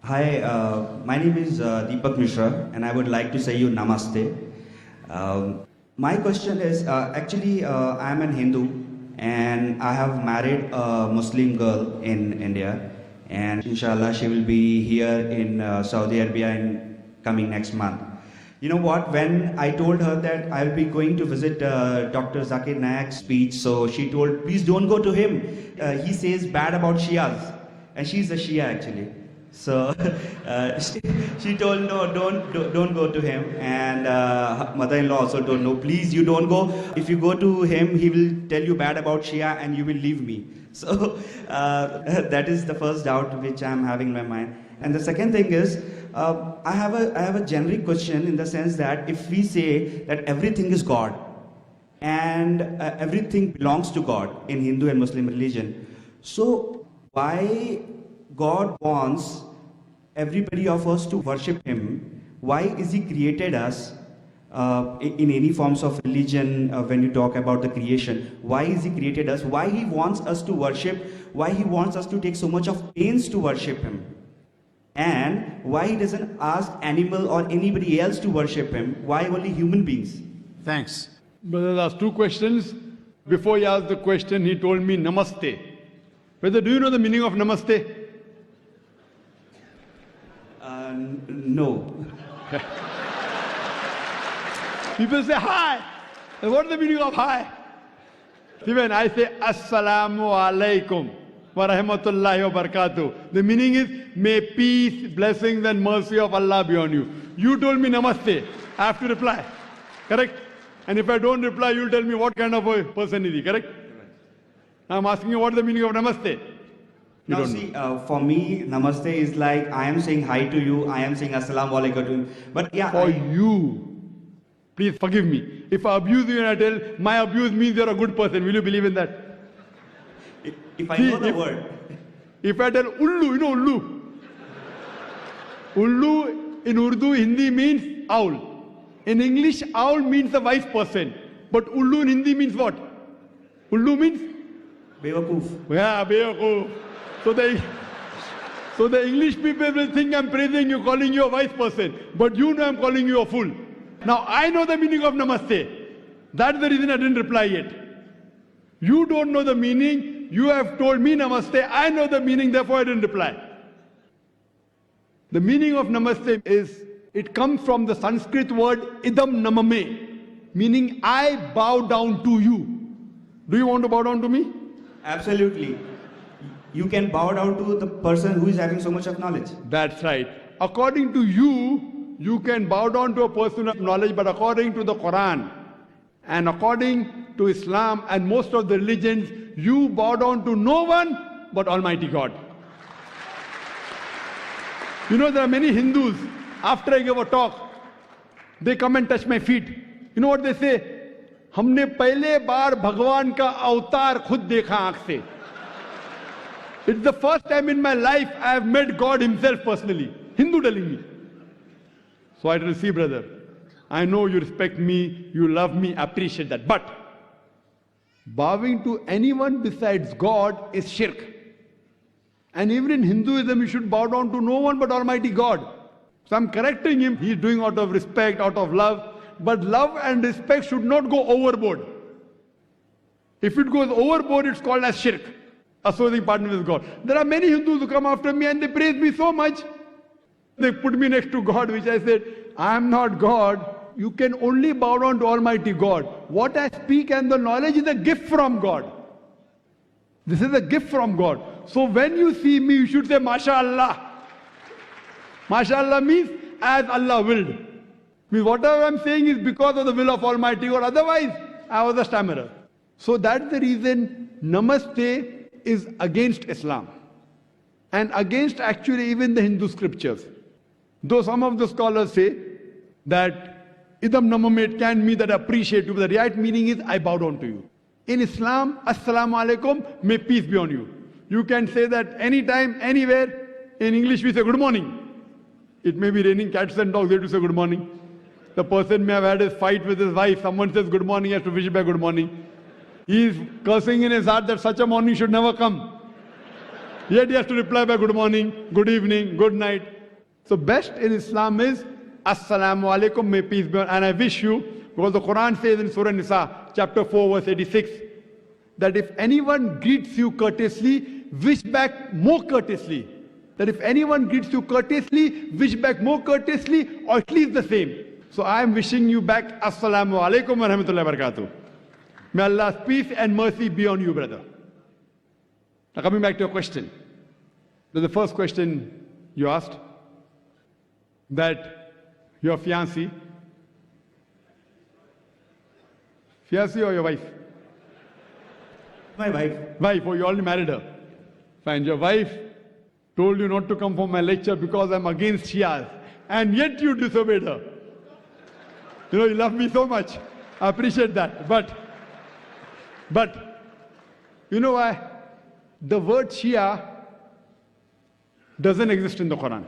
Hi, my name is Deepak Mishra, and I would like to say you namaste. My question is actually, I am an Hindu, and I have married a Muslim girl in India, and inshallah, she will be here in Saudi Arabia in coming next month. You know what? When I told her that I'll be going to visit Dr. Zakir Naik's speech, so she told, please don't go to him. He says bad about Shias, and she's a Shia actually. So she told no, don't go to him, and her mother-in-law also told no, please you don't go. If you go to him, he will tell you bad about Shia, and you will leave me. So that is the first doubt which I am having in my mind. And the second thing is, I have a generic question in the sense that if we say that everything is God and everything belongs to God in Hindu and Muslim religion, so why God wants everybody of us to worship Him? Why is He created us in any forms of religion? When you talk about the creation, why is He created us? Why He wants us to worship? Why He wants us to take so much of pains to worship Him? And why He doesn't ask animal or anybody else to worship Him? Why only human beings? Thanks. Brother asked two questions. Before he asked the question, he told me namaste. Brother, do you know the meaning of namaste? No. People say hi. What is the meaning of hi? See, when I say assalamu alaikum wa rahmatullahi wa barakatuh, the meaning is may peace, blessings and mercy of Allah be on you. You told me namaste. I have to reply. Correct? And if I don't reply, you'll tell me what kind of a person is he. Correct? I'm asking you what is the meaning of namaste. Now see, for me, namaste is like I am saying hi to you, I am saying assalamu alaikum to him. But yeah, For you, please forgive me. If I abuse you and I tell my abuse means you're a good person, will you believe in that? if I See, know the word. If I tell ullu, you know ullu. Ullu in Urdu, Hindi means owl. In English, owl means a wise person. But ullu in Hindi means what? Ullu means? Bewakoof. Yeah, bewakoof. So the English people will think I'm praising you, calling you a wise person. But you know I'm calling you a fool. Now I know the meaning of namaste. That's the reason I didn't reply yet. You don't know the meaning. You have told me namaste. I know the meaning, therefore I didn't reply. The meaning of namaste is, it comes from the Sanskrit word idam namame, meaning I bow down to you. Do you want to bow down to me? Absolutely. You can bow down to the person who is having so much of knowledge. That's right. According to you, you can bow down to a person of knowledge, but according to the Quran and according to Islam and most of the religions, you bow down to no one but Almighty God. You know, there are many Hindus, after I give a talk, they come and touch my feet. You know what they say? हमने पहले बार भगवान का अवतार खुद देखा आंख से. It's the first time in my life I have met God Himself personally. Hindu telling me. So I tell you, see brother, I know you respect me, you love me, appreciate that. But bowing to anyone besides God is shirk. And even in Hinduism, you should bow down to no one but Almighty God. So I'm correcting him. He's doing out of respect, out of love. But love and respect should not go overboard. If it goes overboard, it's called as shirk. Associating partner with God. There are many Hindus who come after me and they praise me so much. They put me next to God, which I said, I am not God. You can only bow down to Almighty God. What I speak and the knowledge is a gift from God. This is a gift from God. So when you see me, you should say, MashaAllah. MashaAllah means as Allah willed. Means whatever I'm saying is because of the will of Almighty God. Otherwise, I was a stammerer. So that's the reason Namaste is against Islam. And against actually even the Hindu scriptures. Though some of the scholars say that idam namame can mean that I appreciate you, but the right meaning is I bow down to you. In Islam, assalamu alaikum, may peace be on you. You can say that anytime, anywhere. In English we say good morning. It may be raining cats and dogs, they have to say good morning. The person may have had a fight with his wife, someone says good morning, he has to wish back good morning. He is cursing in his heart that such a morning should never come. Yet he has to reply by good morning, good evening, good night. So best in Islam is Assalamu alaikum, may peace be on. And I wish you, because the Quran says in Surah Nisa, chapter 4, verse 86, that if anyone greets you courteously, wish back more courteously. That if anyone greets you courteously, wish back more courteously, or at least the same. So I am wishing you back Assalamu alaikum wa rahmatullahi wa barakatuh. May Allah's peace and mercy be on you, brother. Now coming back to your question. The first question you asked, that your fiancée or your wife? My wife. Wife, oh, you already married her. Fine, your wife told you not to come for my lecture because I'm against Shias, and yet you disobeyed her. You know, you love me so much. I appreciate that. But, you know why? The word Shia doesn't exist in the Quran.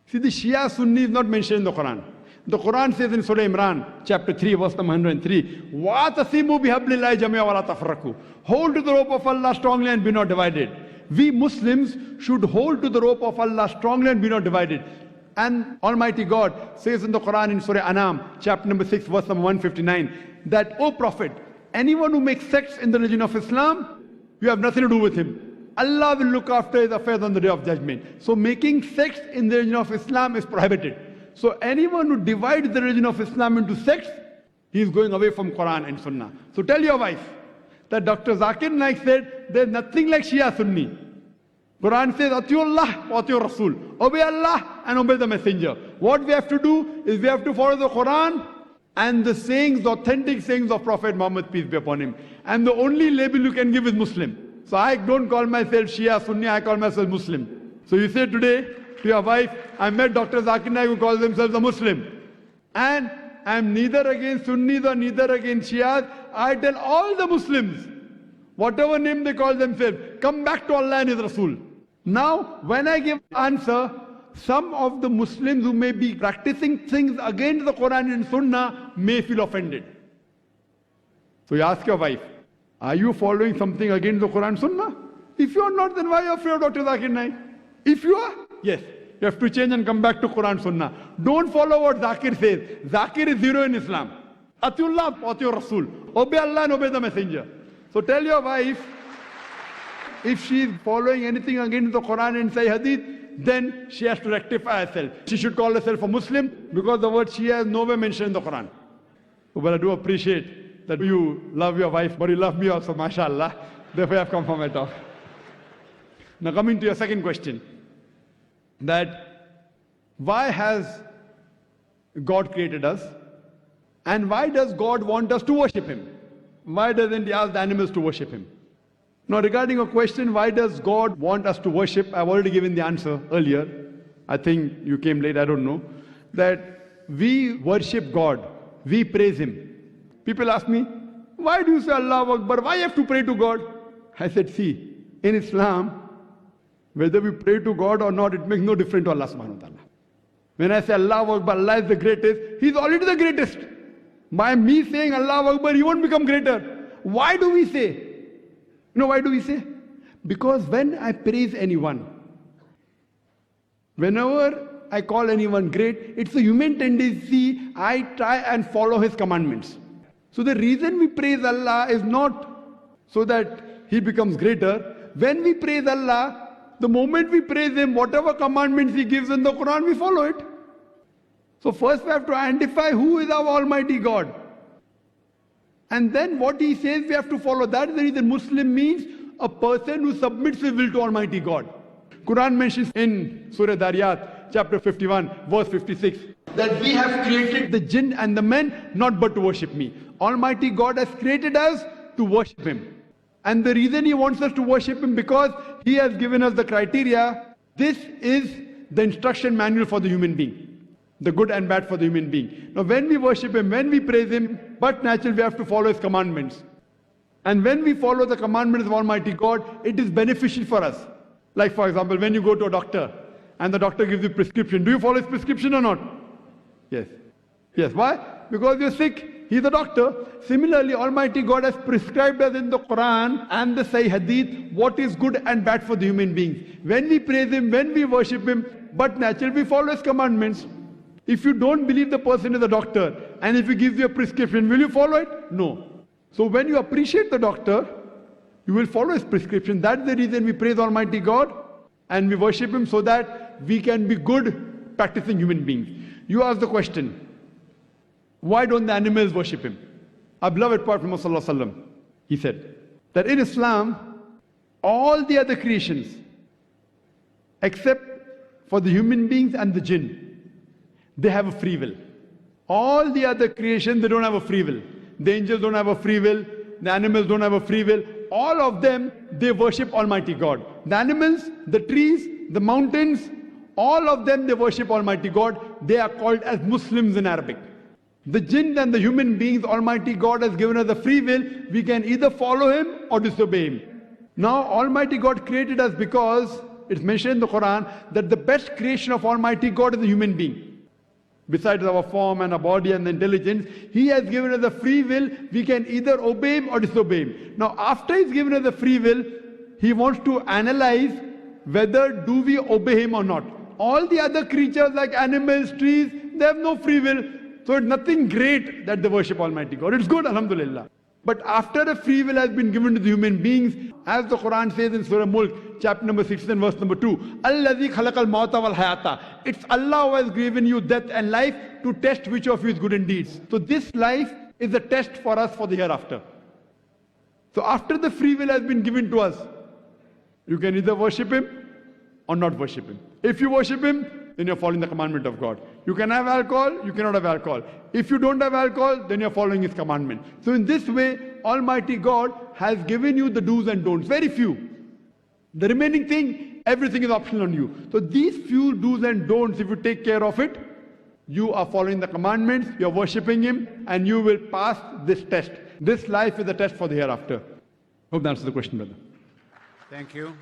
See, the Shia Sunni is not mentioned in the Quran. The Quran says in Surah Imran, chapter 3, verse number 103, وَاتَصِمُوا بِحَبْلِ اللَّهِ جَمِيعًا وَلَا تَفَرَّقُوا. Hold to the rope of Allah strongly and be not divided. We Muslims should hold to the rope of Allah strongly and be not divided. And Almighty God says in the Quran in Surah Anam, chapter number 6, verse number 159, that, O Prophet, anyone who makes sects in the religion of Islam, you have nothing to do with him. Allah will look after his affairs on the day of judgment. So making sects in the religion of Islam is prohibited. So anyone who divides the religion of Islam into sects, he is going away from Quran and Sunnah. So tell your wife that Dr. Zakir Naik said, there's nothing like Shia Sunni. Quran says, Atiullah wa Atiur Rasul. Obey Allah and obey the Messenger. What we have to do is we have to follow the Quran and the sayings, the authentic sayings of Prophet Muhammad, peace be upon him. And the only label you can give is Muslim. So I don't call myself Shia Sunni, I call myself Muslim. So you say today to your wife, I met Dr. Zakir Naik who calls themselves a Muslim. And I'm neither against Sunnis or neither against Shias. I tell all the Muslims, whatever name they call themselves, come back to Allah and His Rasul. Now, when I give answer, some of the Muslims who may be practicing things against the Quran and Sunnah may feel offended. So you ask your wife, are you following something against the Quran and Sunnah? If you are not, then why are you afraid of Dr. Zakir Naik? If you are, yes, you have to change and come back to Quran and Sunnah. Don't follow what Zakir says. Zakir is zero in Islam. Atiullah, Atiur Rasul. Obey Allah and obey the Messenger. So tell your wife, if she is following anything against the Quran and Sahih Hadith, then she has to rectify herself. She should call herself a Muslim because the word Shia is nowhere mentioned in the Quran. But I do appreciate that you love your wife, but you love me also, mashallah. Therefore I have come for my talk. Now coming to your second question, that why has God created us? And why does God want us to worship Him? Why doesn't He ask the animals to worship Him? Now regarding your question, why does God want us to worship? I've already given the answer earlier. I think you came late, I don't know. That we worship God, we praise Him. People ask me, why do you say Allahu Akbar? Why you have to pray to God? I said, see, in Islam, whether we pray to God or not, it makes no difference to Allah subhanahu wa ta'ala. When I say Allahu Akbar, Allah is the greatest, He's already the greatest. By me saying Allahu Akbar, He won't become greater. Why do we say? You know why do we say? Because when I praise anyone, whenever I call anyone great, it's a human tendency, I try and follow His commandments. So the reason we praise Allah is not so that He becomes greater. When we praise Allah, the moment we praise Him, whatever commandments He gives in the Quran, we follow it. So first we have to identify who is our Almighty God. And then what He says we have to follow. That is the reason Muslim means a person who submits his will to Almighty God. Quran mentions in Surah Dariyat, chapter 51, verse 56, that we have created the jinn and the men not but to worship me. Almighty God has created us to worship Him. And the reason He wants us to worship Him, because He has given us the criteria. This is the instruction manual for the human being, the good and bad for the human being. Now when we worship Him, when we praise Him, but naturally we have to follow His commandments. And when we follow the commandments of Almighty God, it is beneficial for us. Like for example, when you go to a doctor and the doctor gives you prescription, do you follow his prescription or not? Yes. Yes. Why? Because you're sick. He's a doctor. Similarly, Almighty God has prescribed us in the Quran and the Sahih Hadith what is good and bad for the human beings. When we praise Him, when we worship Him, but naturally we follow his commandments. If you don't believe the person is a doctor, and if he gives you a prescription, will you follow it? No. So when you appreciate the doctor, you will follow his prescription. That's the reason we praise Almighty God and we worship him, so that we can be good practicing human beings. You ask the question, why don't the animals worship him? Our beloved Prophet Muhammad Sallallahu Alaihi Wasallam, he said that in Islam, all the other creations, except for the human beings and the jinn, they have a free will. All the other creations, they don't have a free will. The angels don't have a free will. The animals don't have a free will. All of them, they worship Almighty God. The animals, the trees, the mountains, all of them, they worship Almighty God. They are called as Muslims in Arabic. The jinn and the human beings, Almighty God has given us a free will. We can either follow him or disobey him. Now, Almighty God created us because it's mentioned in the Quran that the best creation of Almighty God is a human being. Besides our form and our body and the intelligence, he has given us a free will. We can either obey him or disobey him. Now, after he's given us a free will, he wants to analyze whether do we obey him or not. All the other creatures like animals, trees, they have no free will. So it's nothing great that they worship Almighty God. It's good, alhamdulillah. But after a free will has been given to the human beings, as the Quran says in Surah Mulk, chapter number 16, verse number 2, Allazi khalaqal mauta wal hayata. It's Allah who has given you death and life to test which of you is good in deeds. So this life is a test for us for the hereafter. So after the free will has been given to us, you can either worship him or not worship him. If you worship him, then you're following the commandment of God. You can have alcohol, you cannot have alcohol. If you don't have alcohol, then you're following his commandment. So in this way, Almighty God has given you the do's and don'ts, very few. The remaining thing, everything is optional on you. So these few do's and don'ts, if you take care of it, you are following the commandments, you're worshipping him, and you will pass this test. This life is a test for the hereafter. Hope that answers the question, brother. Thank you.